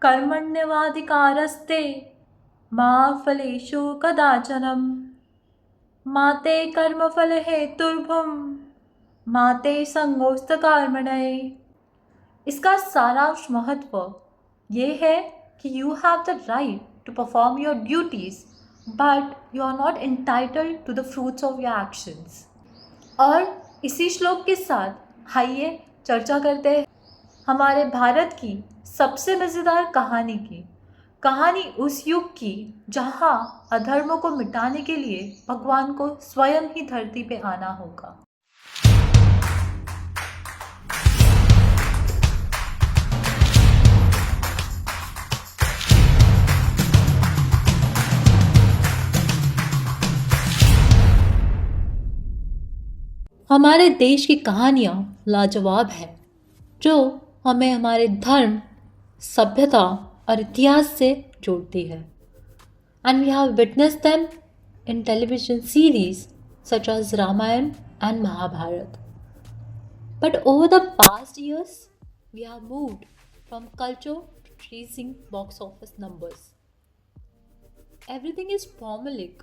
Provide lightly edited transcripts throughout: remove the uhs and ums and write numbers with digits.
कर्मण्येवाधिकारस्ते मा फलेषु कदाचन मा ते कर्मफलहेतुर्भुं मा ते संगोऽस्त्वकर्मणः कर्मणये। इसका सारांश महत्व ये है कि you have the right to perform your duties but you are not entitled to the fruits of your actions. और इसी श्लोक के साथ आइए चर्चा करते हैं हमारे भारत की सबसे मज़ेदार कहानी की। कहानी उस युग की जहाँ अधर्म को मिटाने के लिए भगवान को स्वयं ही धरती पे आना होगा। हमारे देश की कहानियाँ लाजवाब हैं जो हमें हमारे धर्म, सभ्यता और इतिहास से जोड़ती है। And we have witnessed them in television series such as Ramayana and Mahabharata. But over the past years, we have moved from culture to chasing box office numbers. Everything is formulaic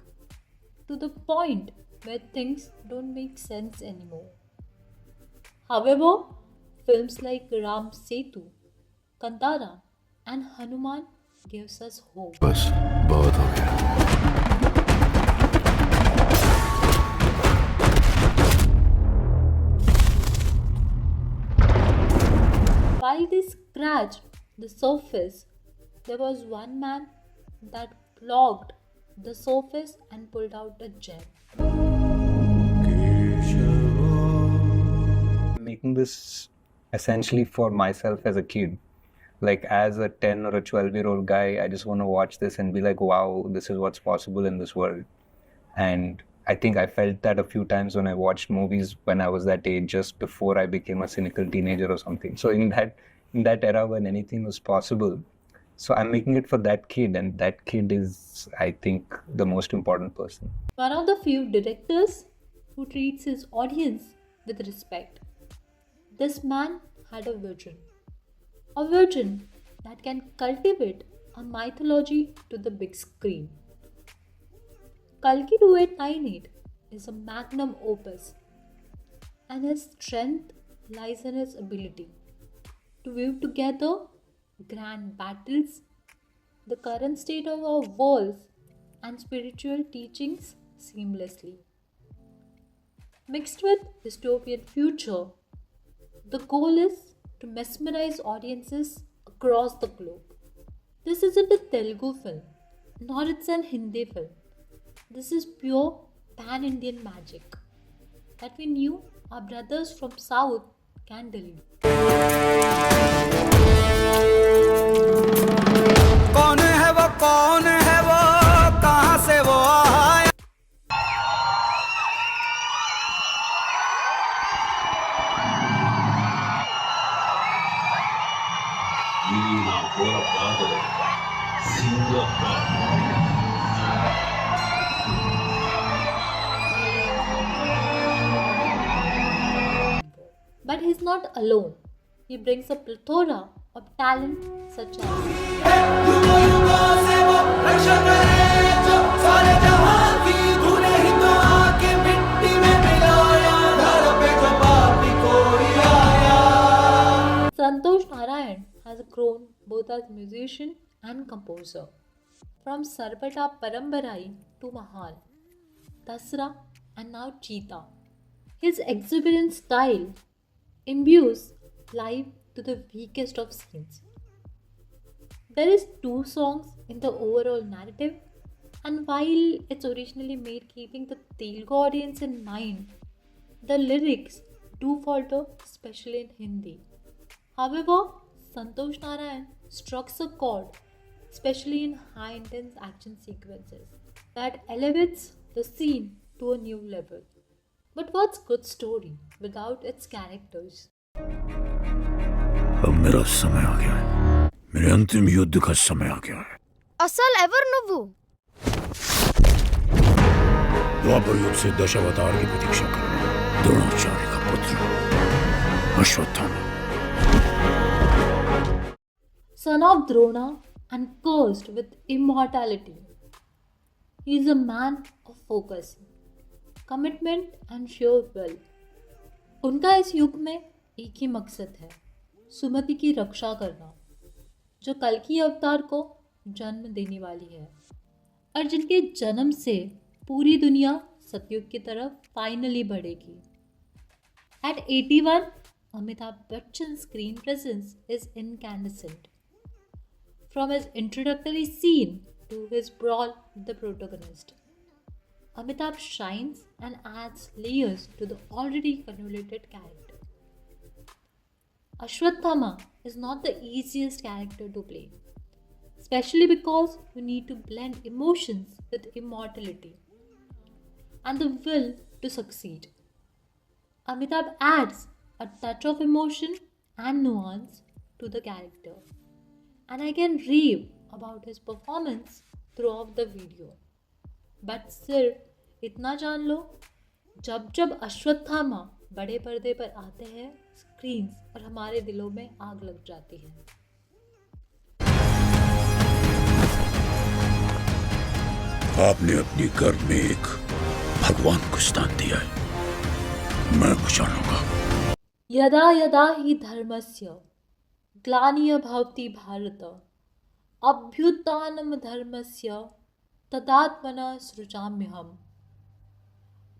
to the point where things don't make sense anymore. However, films like Ram Setu, Kantara and Hanuman gives us hope. बस बहुत हो गया। While they scratched the surface, there was one man that blocked the surface and pulled out a gem. Making this essentially for myself as a kid. Like as a 10 or a 12-year-old guy, I just want to watch this and be like, wow, this is what's possible in this world. And I think I felt that a few times when I watched movies when I was that age, just before I became a cynical teenager or something. So in that era when anything was possible, so I'm making it for that kid, and that kid is, I think, the most important person. One of the few directors who treats his audience with respect. This man had a vision that can cultivate a mythology to the big screen. Kalki 2898 is a magnum opus, and his strength lies in his ability to weave together grand battles, the current state of our worlds, and spiritual teachings seamlessly. Mixed with dystopian future, the goal is to mesmerize audiences across the globe. This isn't a Telugu film, nor it's an Hindi film. This is pure pan-Indian magic that we knew our brothers from South can deliver. कौन है वो कहाँ से वो आया। But he's not alone. He brings a plethora of talent such as Santosh Narayan has grown both as musician and composer. From Sarpata Parambarai to Mahal, Dasra and now Cheetah. His exuberant style imbues life to the weakest of scenes. There is 2 songs in the overall narrative, and while it's originally made keeping the Telugu audience in mind, the lyrics do falter, especially in Hindi. However, Santosh Narayan strikes a chord, especially in high intense action sequences, that elevates the scene to a new level. But what's good story without its characters? अब मेरा समय आ गया है। मेरे अंतिम युद्ध का समय आ गया है। అసలు ఎవరు నువ్వు? द्वापर युग से दशावतार की प्रतीक्षा कर रहा हूं। द्रोणाचार्य का पुत्र Ashwatthama. son of Drona and cursed with immortality. He is a man of focus, commitment and sheer will. उनका इस युग में एक ही मकसद है, सुमति की रक्षा करना, जो कल की अवतार को जन्म देने वाली है और जिनके जन्म से पूरी दुनिया सतयुग की तरफ फाइनली बढ़ेगी. At 81, Amitabh Bachchan's screen presence is incandescent. From his introductory scene to his brawl with the protagonist, Amitabh shines and adds layers to the already convoluted character. Ashwathama is not the easiest character to play, especially because you need to blend emotions with immortality and the will to succeed. Amitabh adds a touch of emotion and nuance to the character, and I can rave about his performance throughout the video. But सिर्फ इतना जान लो, जब जब अश्वत्थामा बड़े पर्दे पर आते हैं स्क्रीन्स और हमारे दिलों में आग लग जाती है. आपने अपनी गर्भ में एक भगवान को स्थान दिया है. मैं पहचानूंगा. यदा यदा हि धर्मस्य ग्लानिः भवति भारत अभ्युत्थानं धर्मस्य तदात्मनः सृजाम्यहम्.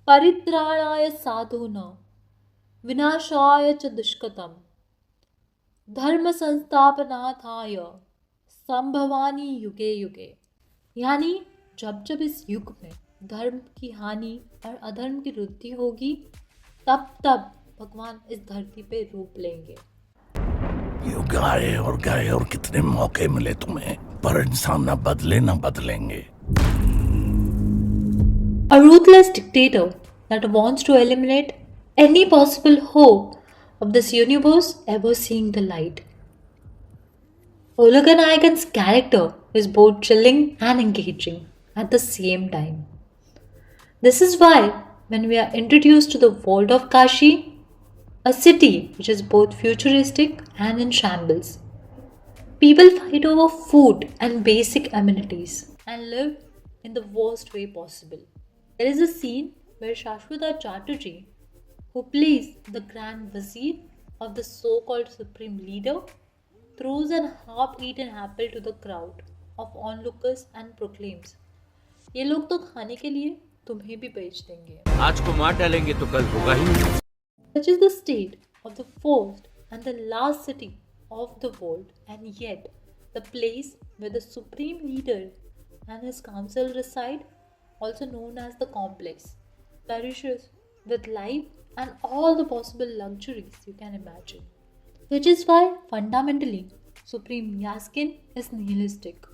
परित्राणाय साधूनां विनाशाय च दुष्कृतम् धर्म संस्थापनार्थाय संभवामि युगे युगे. यानी जब जब इस युग में धर्म की हानि और अधर्म की वृद्धि होगी, तब तब भगवान इस धरती पे रूप लेंगे. यूं गाए और कितने मौके मिले तुम्हें, पर इंसान ना बदलेंगे. A ruthless dictator that wants to eliminate any possible hope of this universe ever seeing the light. Olga Nayakan's character is both chilling and engaging at the same time. This is why when we are introduced to the world of Kashi, a city which is both futuristic and in shambles, people fight over food and basic amenities and live in the worst way possible. There is a scene where Shashwata Chatterjee, who plays the Grand Vizier of the so-called Supreme Leader, throws an half-eaten apple to the crowd of onlookers and proclaims, "ये लोग तो खाने के लिए तुम्हें भी बेच देंगे." आज को मार डालेंगे तो कल होगा ही नहीं. Such is the state of the first and the last city of the world, and yet the place where the Supreme Leader and his council reside, also known as the complex, perishes with life and all the possible luxuries you can imagine. Which is why, fundamentally, Supreme Yaskin is nihilistic.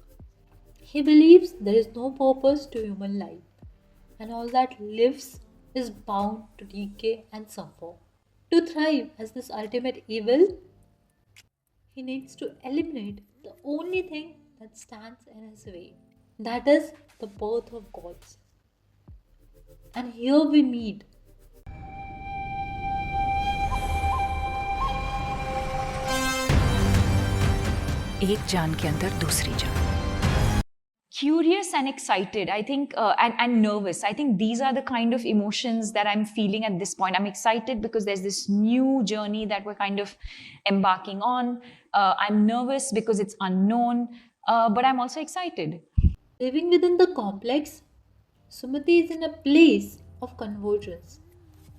He believes there is no purpose to human life, and all that lives is bound to decay and suffer. To thrive as this ultimate evil, he needs to eliminate the only thing that stands in his way. That is the birth of gods. And here we meet एक जान के अंदर दूसरी जान. Curious and excited, I think, and nervous. I think these are the kind of emotions that I'm feeling at this point. I'm excited because there's this new journey that we're kind of embarking on. I'm nervous because it's unknown, but I'm also excited. living within the complex. Sumati is in a place of convergence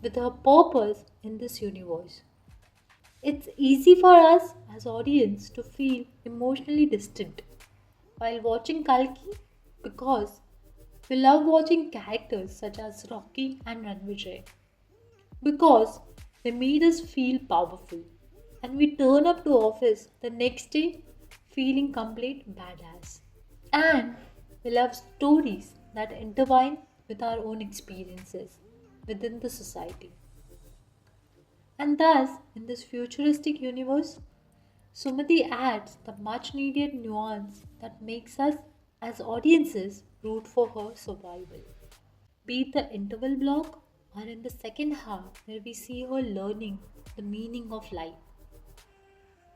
with her purpose in this universe. It's easy for us as audience to feel emotionally distant while watching Kalki because we love watching characters such as Rocky and Ranvijay because they made us feel powerful and we turn up to office the next day feeling complete badass. And we love stories that intertwine with our own experiences within the society. And thus, in this futuristic universe, Sumati adds the much needed nuance that makes us, as audiences, root for her survival. Be it the interval block or in the second half, where we see her learning the meaning of life.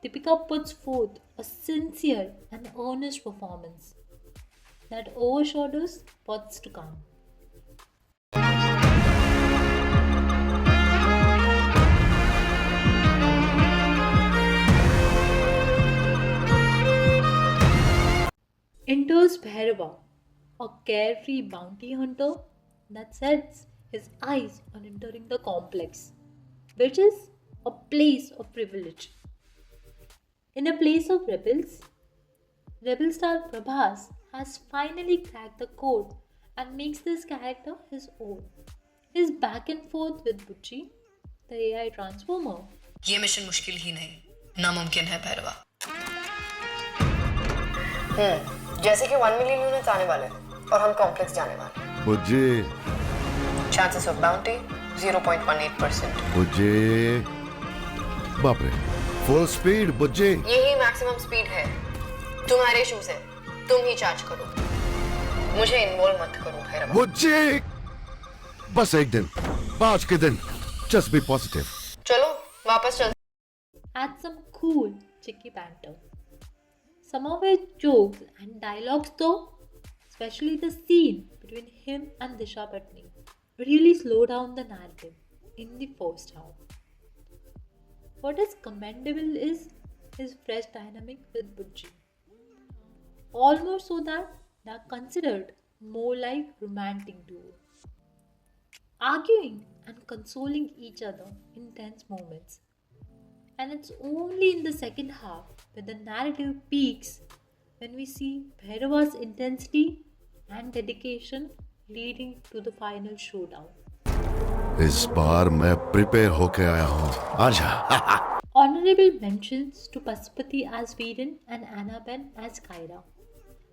Deepika puts forth a sincere and earnest performance that overshadows what's to come. Enters Bhairava, a carefree bounty hunter that sets his eyes on entering the complex, which is a place of privilege. In a place of rebels, rebel star Prabhas has finally cracked the code and makes this character his own. His back and forth with Bucci, the AI transformer, ये mission मुश्किल ही नहीं नामुमकिन है भैरवा। जैसे कि 1 million units आने वाले हैं और हम कॉम्प्लेक्स जाने वाले हैं। बुज्जे चांसेस ऑफ बाउंटी 0.18%। बुज्जे बाप रे फुल स्पीड बुज्जे यही मैक्सिमम स्पीड है। तुम्हारे शूज है, तुम ही चार्ज करो, मुझे इन्वॉल्व मत करो भैरवा। बुज्जे बस एक दिन, आज के दिन जस्ट बी पॉजिटिव। चलो वापस चल। adds some cool, cheeky banter. Some of his jokes and dialogues, though, especially the scene between him and Disha Patni, really slow down the narrative in the first half. What is commendable is his fresh dynamic with Bucci. Almost so that they are considered more like romantic duo, arguing and consoling each other in tense moments. And it's only in the second half where the narrative peaks when we see Bhairava's intensity and dedication leading to the final showdown. इस बार मैं prepare होके आया हूँ, आजा। Honorable mentions to Pasupati as Veeran and Annaben as Kaira.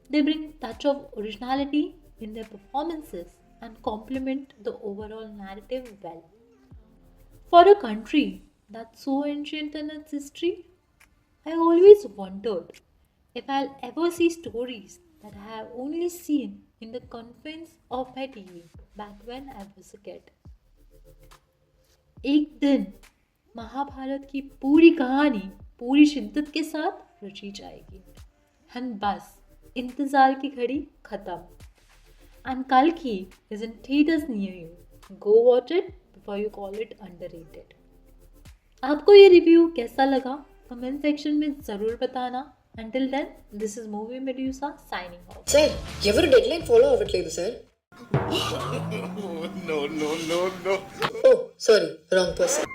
They bring touch of originality in their performances and complement the overall narrative well. For a country that's so ancient in its history, I always wondered if I'll ever see stories that I have only seen in the confines of my TV back when I was a kid. एक दिन महाभारत की पूरी कहानी पूरी शिद्दत के साथ रची जाएगी। And बस इंतजार की घड़ी खत्म। And Kalki is in theaters near you. Go watch it before you call it underrated. आपको ये रिव्यू कैसा लगा कमेंट सेक्शन में ज़रूर बताना. Until then, this is Movie Medusa signing off. Sir ఎవరు డెడ్ లైన్ ఫాలో అవ్వట్లేదు సార్. ఓ sorry wrong person.